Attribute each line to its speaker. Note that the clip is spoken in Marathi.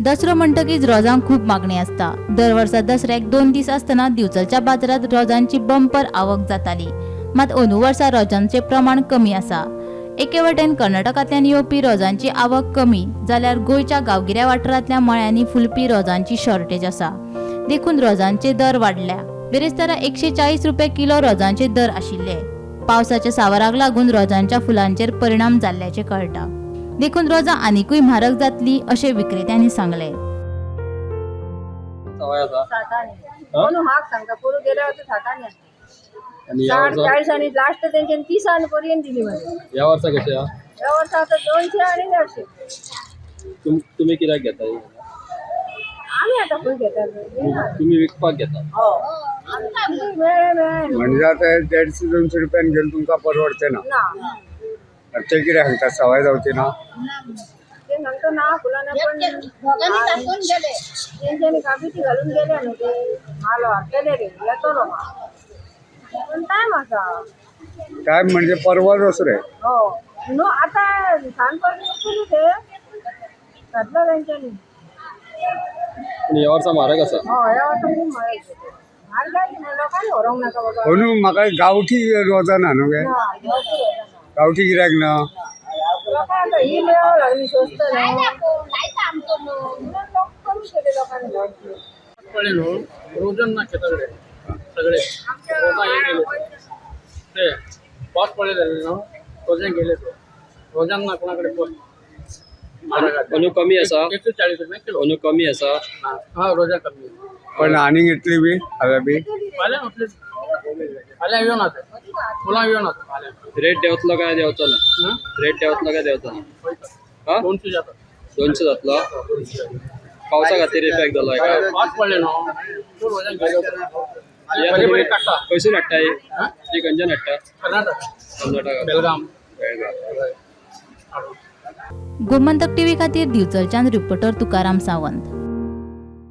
Speaker 1: दसरो म्हणटकीच रोजांक खूप मागणी असता। दर वर्सा दसऱ्याक 2 दीस आसतना दिवचलच्या बाजारात रोजांची बंपर आवक जाताली। मात अंदू वर्सा रोजांचे प्रमाण कमी आसा। एके वटेन कर्नाटकांतल्यान येवपी रोजांची आवक कमी जाल्यार गोंयच्या गांवगिऱ्या वाठारांतल्या मळ्यांनी फुलपी रोजांची शॉर्टेज आसा। देखून रोजांचे दर वाडल्या। बेरेस्तारा 140 रुपये किलो रोजांचे दर आशिल्ले। पावसाच्या सावराक लागून रोजांच्या फुलांचेर परिणाम जाल्ल्याचे कळटा। देखून रोजां आनिकूय म्हारग जातली अशें विक्रेत्यांनी सांगले।
Speaker 2: आणि या वर्षा
Speaker 3: 40 आणि लास्ट त्यांच्या 30 पर्यंत दिली म्हणजे
Speaker 2: या वर्षा कशी हा?
Speaker 3: या वर्षा आता 200 आणि 150
Speaker 2: तुम्ही कित्याक घेता ही?
Speaker 3: आम्ही आता फुल घेतात
Speaker 2: तुम्ही विकपाक घेता?
Speaker 3: हो
Speaker 4: म्हणजे आता 150-200 रुपयान घेऊन तुमका परवडते ना? ते किती सांगतात सवय जावची ना?
Speaker 3: ते नंतर ना फुलांना पण त्यांच्यानी कापीची घालून गेले ना ते माल वाटलेले रे येतो ना पण टाइम असा
Speaker 4: काय म्हणजे परवडच रे.
Speaker 3: हो नो आता सांगतो ते घातलं त्यांच्यानी
Speaker 2: पण या वर्षा म्हारग असा?
Speaker 3: हो या वर्षा खूप महाग लोकांनी होरवू नका बाबा
Speaker 4: म्हणून म्हाका गावठी रोजां ना न्हू गे? गावठी गिरायक ना
Speaker 3: लोकांना ही मिळावं लागली स्वस्त नाही कमी केले लोकांनी
Speaker 5: रोजन ना सगळे रोजा हे गेले ते पाच पडले झाले ना रोजन गेले तो रोजांना कोणाकडे पण
Speaker 2: अनु कमी असा?
Speaker 5: 140 रुपये किलो
Speaker 2: अनु कमी असा?
Speaker 5: हा रोजा कमी
Speaker 4: पण आणि घेतली बी हांवें बी
Speaker 5: आल्या आपले आल्या येऊन आता फुलां येऊन आता आल्या
Speaker 2: रेट देवतलो काय देवचो ना? रेट देवतलो काय देवचो ना? हा?
Speaker 5: 200 जातात
Speaker 2: 200 जातलो? पावसा खातीर इफेक्ट जालो काय?
Speaker 5: पाच पडले ना तो रोजन गेले
Speaker 2: या
Speaker 5: बरे
Speaker 2: तुम्ही
Speaker 5: काढता
Speaker 2: खंयसून हाडटा ही खंयच्यान हाडटा?
Speaker 5: कर्नाटक
Speaker 2: कर्नाटक
Speaker 5: बेलगाम
Speaker 1: गोमंतक टीव्ही खातीर दिवचलच्यान रिपोर्टर तुकाराम सावंत।